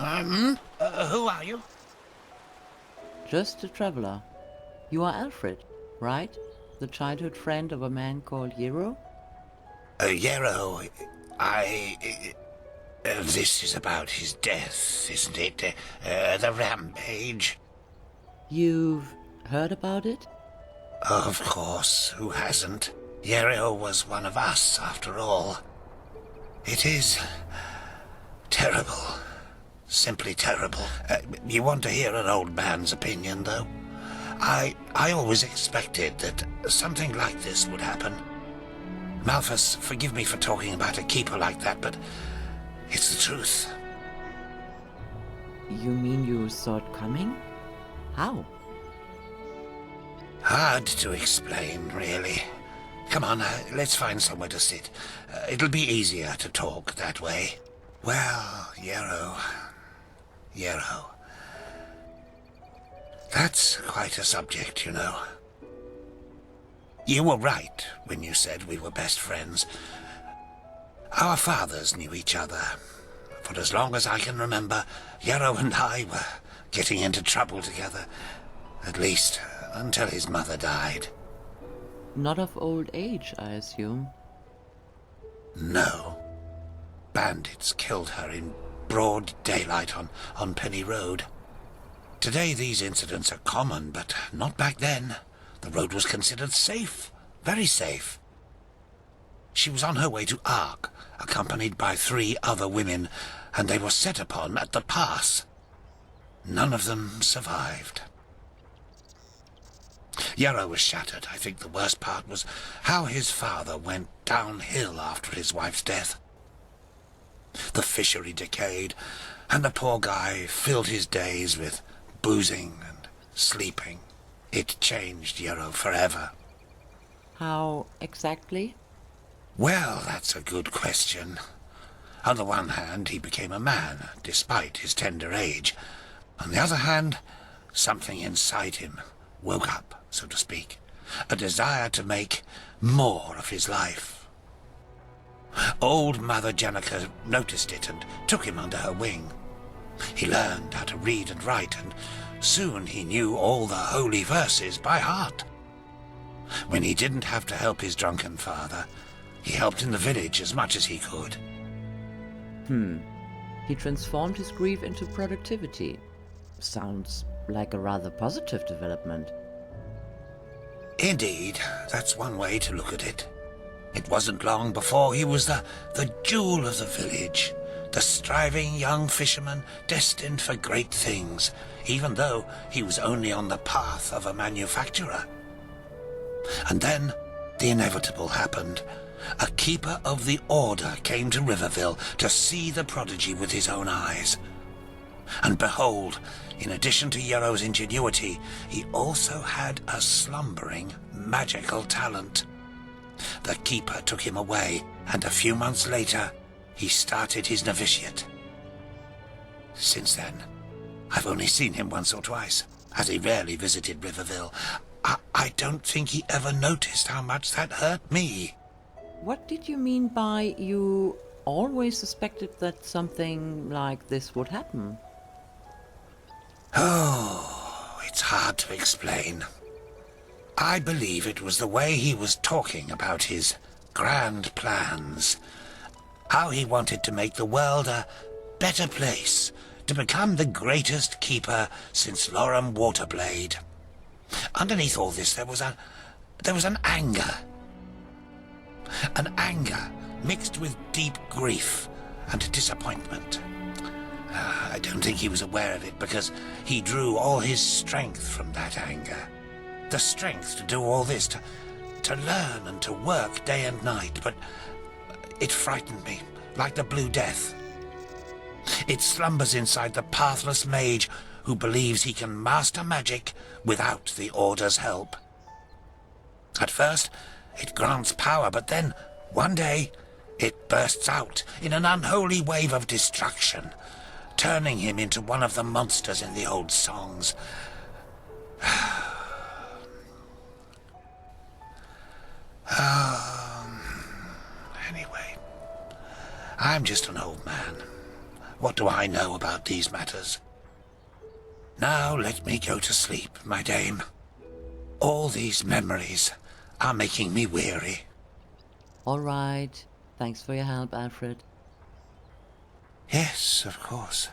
Who are you? Just a traveler. You are Alfred, right? The childhood friend of a man called Yero? Yero, this is about his death, isn't it? The rampage. You've heard about it? Of course, who hasn't? Yero was one of us, after all. It is terrible. Simply terrible. You want to hear an old man's opinion, though? I always expected that something like this would happen. Malthus, forgive me for talking about a keeper like that, but it's the truth. You mean you saw it coming? How? Hard to explain, really. Come on, let's find somewhere to sit. It'll be easier to talk that way. Well, Yero. That's quite a subject, you know. You were right when you said we were best friends. Our fathers knew each other. For as long as I can remember, Yero and I were getting into trouble together. At least, until his mother died. Not of old age, I assume. No. Bandits killed her in broad daylight on Penny Road. Today these incidents are common, but not back then. The road was considered safe, very safe. She was on her way to Ark, accompanied by 3 other women, and they were set upon at the pass. None of them survived. Yero was shattered. I think the worst part was how his father went downhill after his wife's death. The fishery decayed, and the poor guy filled his days with boozing and sleeping. It changed Yero forever. How exactly? Well, that's a good question. On the one hand, he became a man, despite his tender age. On the other hand, something inside him woke up, so to speak. A desire to make more of his life. Old Mother Jenica noticed it and took him under her wing. He learned how to read and write, and soon he knew all the holy verses by heart. When he didn't have to help his drunken father, he helped in the village as much as he could. He transformed his grief into productivity. Sounds like a rather positive development. Indeed, that's one way to look at it. It wasn't long before he was the jewel of the village, the striving young fisherman destined for great things, even though he was only on the path of a manufacturer. And then the inevitable happened. A keeper of the Order came to Riverville to see the prodigy with his own eyes. And behold, in addition to Yero's ingenuity, he also had a slumbering magical talent. The keeper took him away, and a few months later, he started his novitiate. Since then, I've only seen him once or twice, as he rarely visited Riverville. I don't think he ever noticed how much that hurt me. What did you mean by you always suspected that something like this would happen? Oh, it's hard to explain. I believe it was the way he was talking about his grand plans. How he wanted to make the world a better place, to become the greatest keeper since Loram Waterblade. Underneath all this there was an anger. An anger mixed with deep grief and disappointment. I don't think he was aware of it because he drew all his strength from that anger. The strength to do all this, to learn and to work day and night, but it frightened me, like the Blue Death. It slumbers inside the pathless mage who believes he can master magic without the Order's help. At first, it grants power, but then, one day, it bursts out in an unholy wave of destruction, turning him into one of the monsters in the old songs. Anyway, I'm just an old man, What do I know about these matters? Now let me go to sleep, my dame. All these memories are making me weary. All right. Thanks for your help, Alfred. Yes, of course.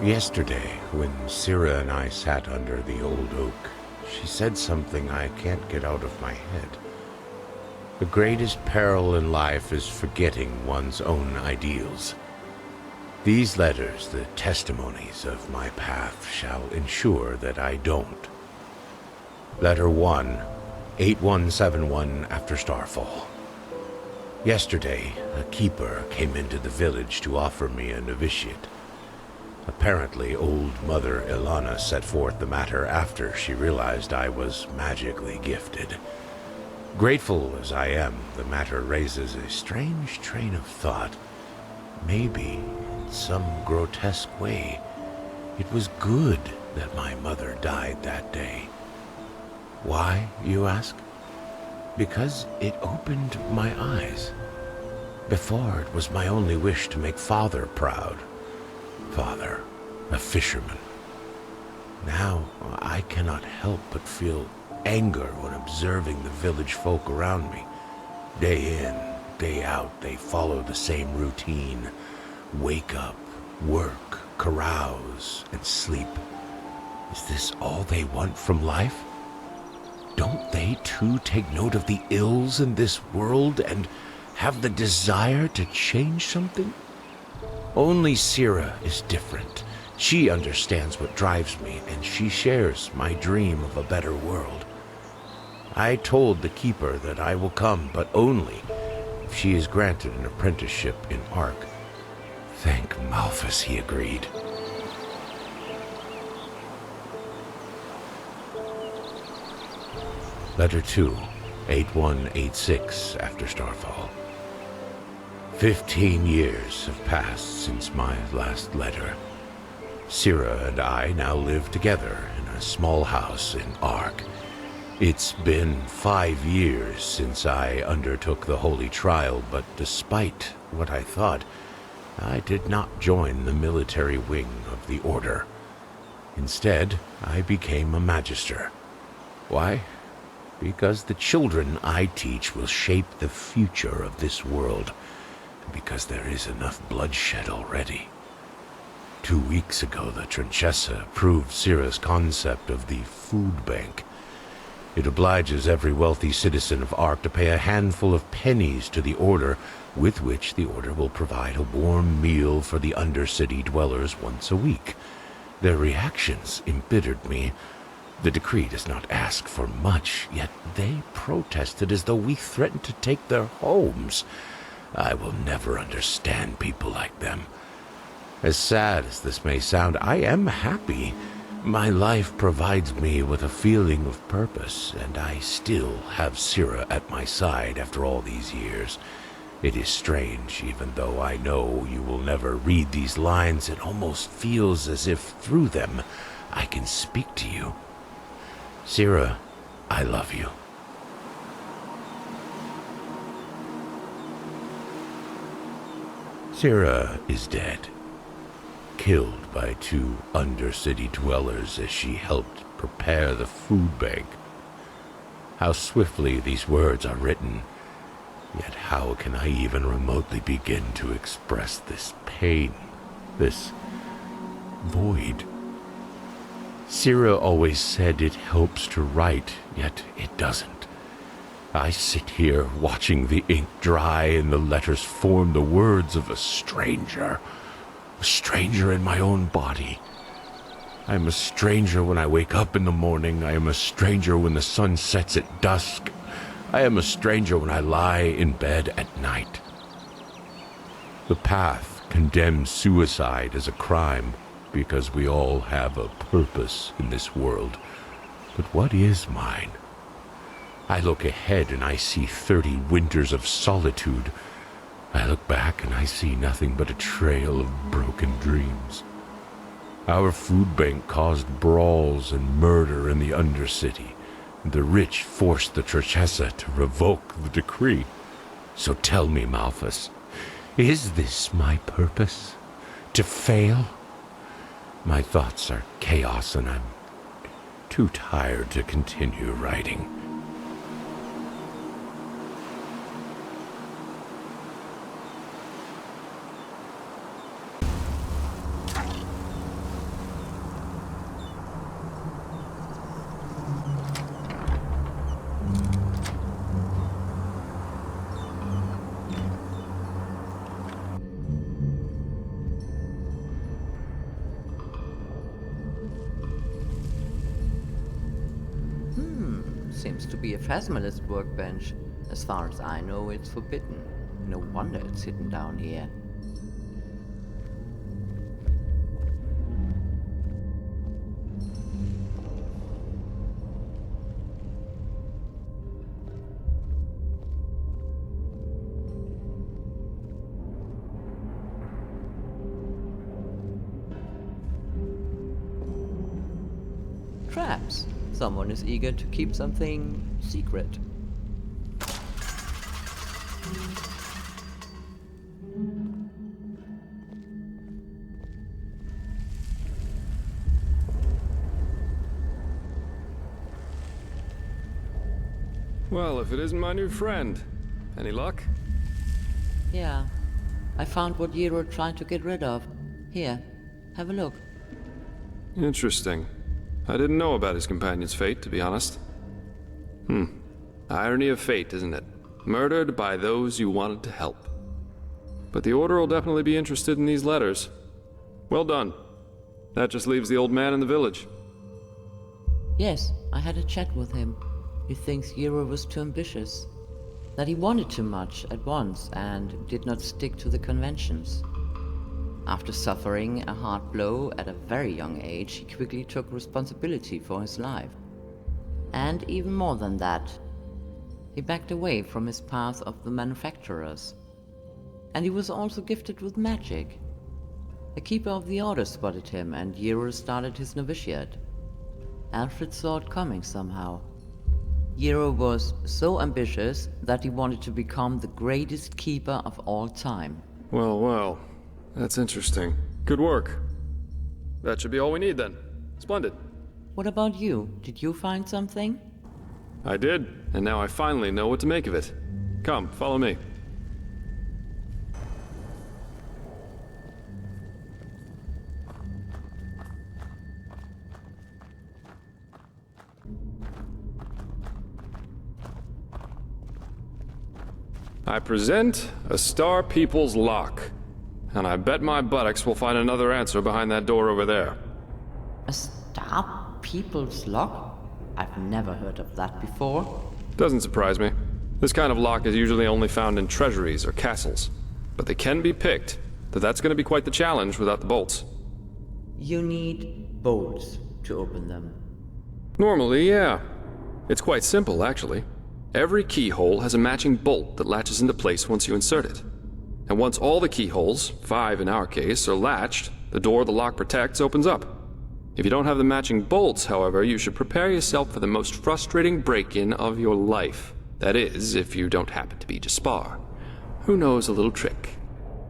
Yesterday, when Syrah and I sat under the old oak, she said something I can't get out of my head. The greatest peril in life is forgetting one's own ideals. These letters, the testimonies of my path, shall ensure that I don't. Letter 1, 8171 after starfall. Yesterday, a keeper came into the village to offer me a novitiate. Apparently, old Mother Ilana set forth the matter after she realized I was magically gifted. Grateful as I am, the matter raises a strange train of thought. Maybe, in some grotesque way, it was good that my mother died that day. Why, you ask? Because it opened my eyes. Before, it was my only wish to make Father proud. Father, a fisherman. Now, I cannot help but feel anger when observing the village folk around me. Day in, day out, they follow the same routine. Wake up, work, carouse, and sleep. Is this all they want from life? Don't they too take note of the ills in this world and have the desire to change something? Only Syrah is different. She understands what drives me, and she shares my dream of a better world. I told the keeper that I will come, but only if she is granted an apprenticeship in Ark. Thank Malphus, he agreed. Letter 2, 8186 after starfall. 15 years have passed since my last letter. Syrah and I now live together in a small house in Ark. It's been 5 years since I undertook the holy trial, but despite what I thought, I did not join the military wing of the order. Instead, I became a magister. Why? Because the children I teach will shape the future of this world. Because there is enough bloodshed already. 2 weeks ago, the Trinchessa approved Syrah's concept of the food bank. It obliges every wealthy citizen of Ark to pay a handful of pennies to the Order, with which the Order will provide a warm meal for the Undercity dwellers once a week. Their reactions embittered me. The decree does not ask for much, yet they protested as though we threatened to take their homes. I will never understand people like them. As sad as this may sound, I am happy. My life provides me with a feeling of purpose, and I still have Syrah at my side after all these years. It is strange, even though I know you will never read these lines, it almost feels as if through them I can speak to you. Syrah, I love you. Syrah is dead, killed by 2 Undercity dwellers as she helped prepare the food bank. How swiftly these words are written, yet how can I even remotely begin to express this pain, this void? Sira always said it helps to write, yet it doesn't. I sit here watching the ink dry and the letters form the words of a stranger in my own body. I am a stranger when I wake up in the morning. I am a stranger when the sun sets at dusk. I am a stranger when I lie in bed at night. The path condemns suicide as a crime because we all have a purpose in this world. But what is mine? I look ahead and I see 30 winters of solitude. I look back and I see nothing but a trail of broken dreams. Our food bank caused brawls and murder in the Undercity, and the rich forced the Turchessa to revoke the decree. So tell me, Malphas, is this my purpose? To fail? My thoughts are chaos and I'm too tired to continue writing. Seems to be a phasmalist workbench. As far as I know, it's forbidden. No wonder it's hidden down here. Traps. Someone is eager to keep something secret. Well, if it isn't my new friend. Any luck? Yeah. I found what Yero tried to get rid of. Here, have a look. Interesting. I didn't know about his companion's fate, to be honest. Irony of fate, isn't it? Murdered by those you wanted to help. But the Order will definitely be interested in these letters. Well done. That just leaves the old man in the village. Yes, I had a chat with him. He thinks Yero was too ambitious. That he wanted too much at once and did not stick to the conventions. After suffering a hard blow at a very young age, he quickly took responsibility for his life. And even more than that, he backed away from his path of the manufacturers. And he was also gifted with magic. A keeper of the Order spotted him and Yero started his novitiate. Alfred saw it coming somehow. Yero was so ambitious that he wanted to become the greatest keeper of all time. Well, well. That's interesting. Good work. That should be all we need then. Splendid. What about you? Did you find something? I did, and now I finally know what to make of it. Come, follow me. I present a Star People's lock. And I bet my buttocks we'll find another answer behind that door over there. A Star People's lock? I've never heard of that before. Doesn't surprise me. This kind of lock is usually only found in treasuries or castles. But they can be picked, though that's going to be quite the challenge without the bolts. You need bolts to open them. Normally, yeah. It's quite simple, actually. Every keyhole has a matching bolt that latches into place once you insert it. And once all the keyholes, 5 in our case, are latched, the door the lock protects opens up. If you don't have the matching bolts, however, you should prepare yourself for the most frustrating break-in of your life. That is, if you don't happen to be Jaspar, who knows a little trick.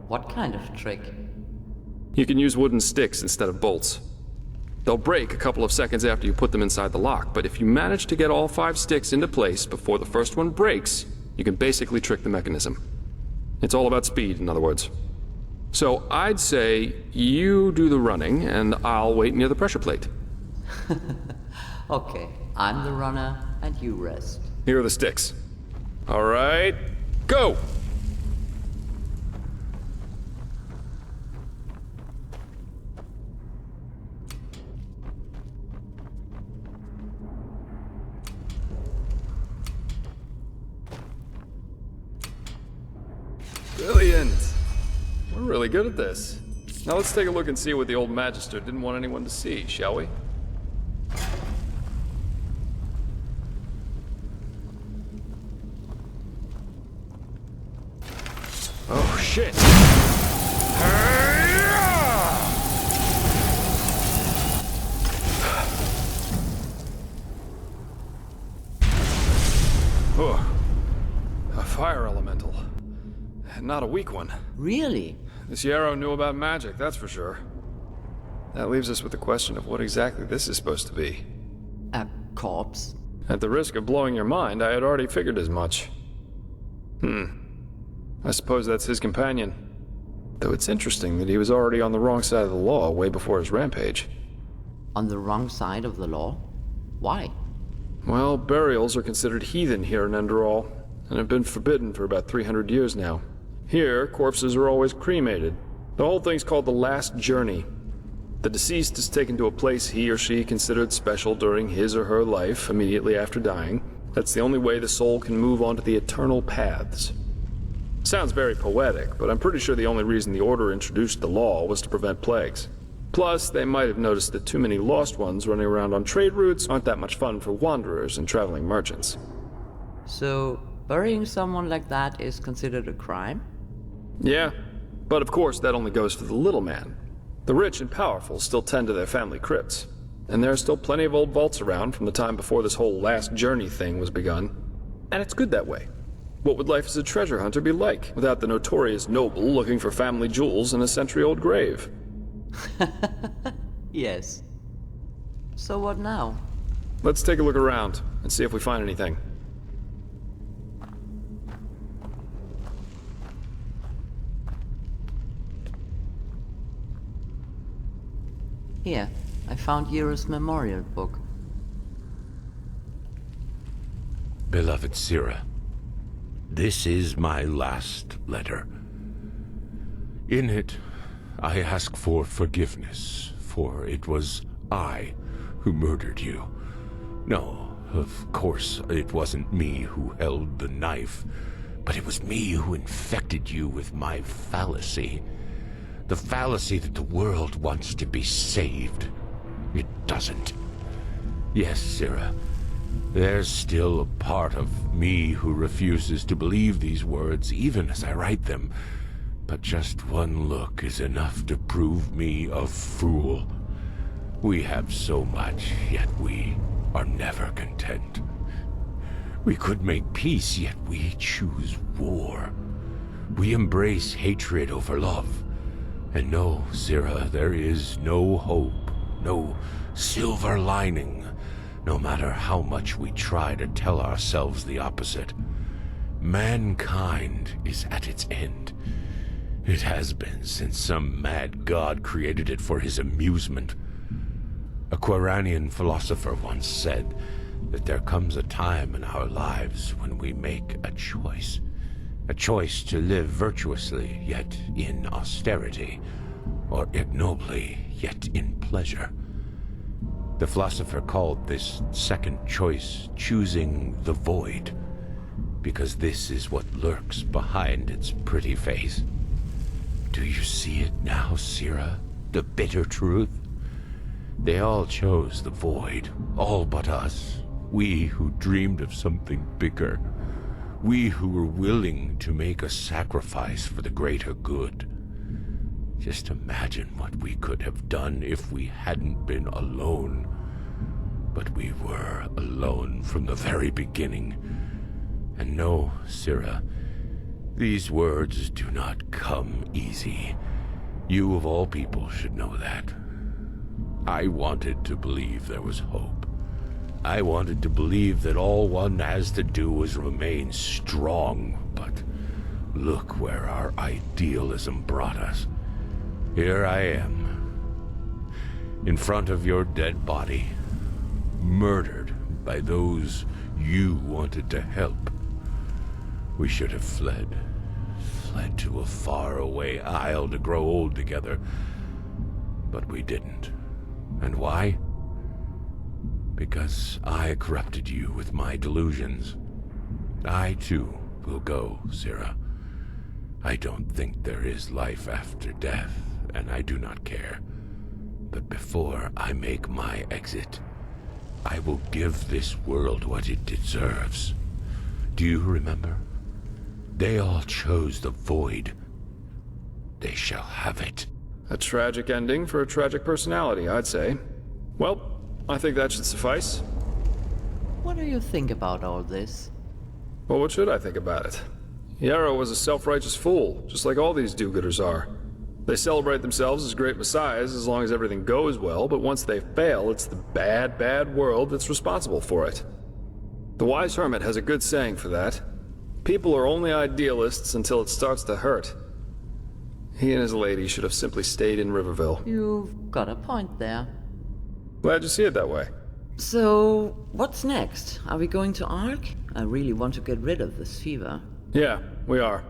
What kind of trick? You can use wooden sticks instead of bolts. They'll break a couple of seconds after you put them inside the lock, but if you manage to get all 5 sticks into place before the first one breaks, you can basically trick the mechanism. It's all about speed, in other words. So I'd say you do the running, and I'll wait near the pressure plate. Okay, I'm the runner, and you rest. Here are the sticks. All right, go! Brilliant! We're really good at this. Now let's take a look and see what the old Magister didn't want anyone to see, shall we? Oh shit! Oh, a fire elemental. Not a weak one. Really? This Yarrow knew about magic, that's for sure. That leaves us with the question of what exactly this is supposed to be. A corpse? At the risk of blowing your mind, I had already figured as much. I suppose that's his companion. Though it's interesting that he was already on the wrong side of the law way before his rampage. On the wrong side of the law? Why? Well, burials are considered heathen here in Enderal, and have been forbidden for about 300 years now. Here, corpses are always cremated. The whole thing's called the Last Journey. The deceased is taken to a place he or she considered special during his or her life immediately after dying. That's the only way the soul can move on to the eternal paths. Sounds very poetic, but I'm pretty sure the only reason the Order introduced the law was to prevent plagues. Plus, they might have noticed that too many lost ones running around on trade routes aren't that much fun for wanderers and traveling merchants. So, burying someone like that is considered a crime? Yeah, but of course that only goes for the little man. The rich and powerful still tend to their family crypts, and there are still plenty of old vaults around from the time before this whole last journey thing was begun. And it's good that way. What would life as a treasure hunter be like without the notorious noble looking for family jewels in a century-old grave? Yes. So what now? Let's take a look around and see if we find anything. Here, I found Yira's memorial book. Beloved Sira, this is my last letter. In it, I ask for forgiveness, for it was I who murdered you. No, of course, it wasn't me who held the knife, but it was me who infected you with my fallacy. The fallacy that the world wants to be saved. It doesn't. Yes, Sira, there's still a part of me who refuses to believe these words, even as I write them. But just one look is enough to prove me a fool. We have so much, yet we are never content. We could make peace, yet we choose war. We embrace hatred over love. And no, Sira, there is no hope, no silver lining, no matter how much we try to tell ourselves the opposite. Mankind is at its end. It has been since some mad god created it for his amusement. A Quiranian philosopher once said that there comes a time in our lives when we make a choice. A choice to live virtuously, yet in austerity, or ignobly, yet in pleasure. The philosopher called this second choice choosing the void, because this is what lurks behind its pretty face. Do you see it now, Sira? The bitter truth? They all chose the void, all but us. We who dreamed of something bigger. We who were willing to make a sacrifice for the greater good. Just imagine what we could have done if we hadn't been alone. But we were alone from the very beginning. And no, Sira, these words do not come easy. You of all people should know that. I wanted to believe there was hope. I wanted to believe that all one has to do is remain strong, but look where our idealism brought us. Here I am, in front of your dead body, murdered by those you wanted to help. We should have fled. Fled to a faraway isle to grow old together. But we didn't. And why? Because I corrupted you with my delusions. I, too, will go, Sira. I don't think there is life after death, and I do not care. But before I make my exit, I will give this world what it deserves. Do you remember? They all chose the void. They shall have it. A tragic ending for a tragic personality, I'd say. Well, I think that should suffice. What do you think about all this? Well, what should I think about it? Yarrow was a self-righteous fool, just like all these do-gooders are. They celebrate themselves as great messiahs as long as everything goes well, but once they fail, it's the bad, bad world that's responsible for it. The wise hermit has a good saying for that. People are only idealists until it starts to hurt. He and his lady should have simply stayed in Riverville. You've got a point there. Glad you see it that way. So, what's next? Are we going to Ark? I really want to get rid of this fever. Yeah, we are.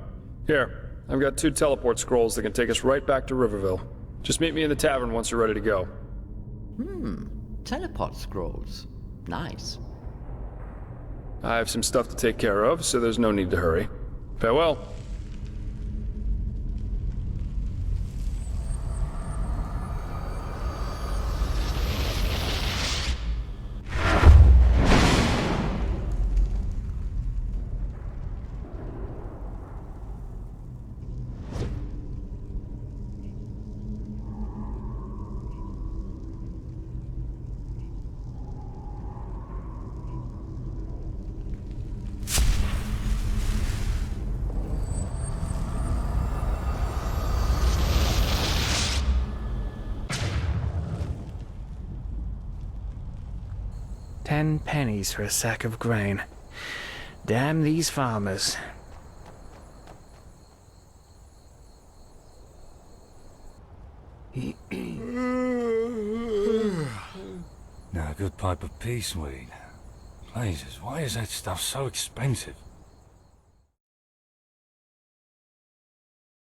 Here, I've got 2 teleport scrolls that can take us right back to Riverville. Just meet me in the tavern once you're ready to go. Teleport scrolls. Nice. I have some stuff to take care of, so there's no need to hurry. Farewell. $10 for a sack of grain. Damn these farmers. Now, a good pipe of peace weed. Blazes, why is that stuff so expensive?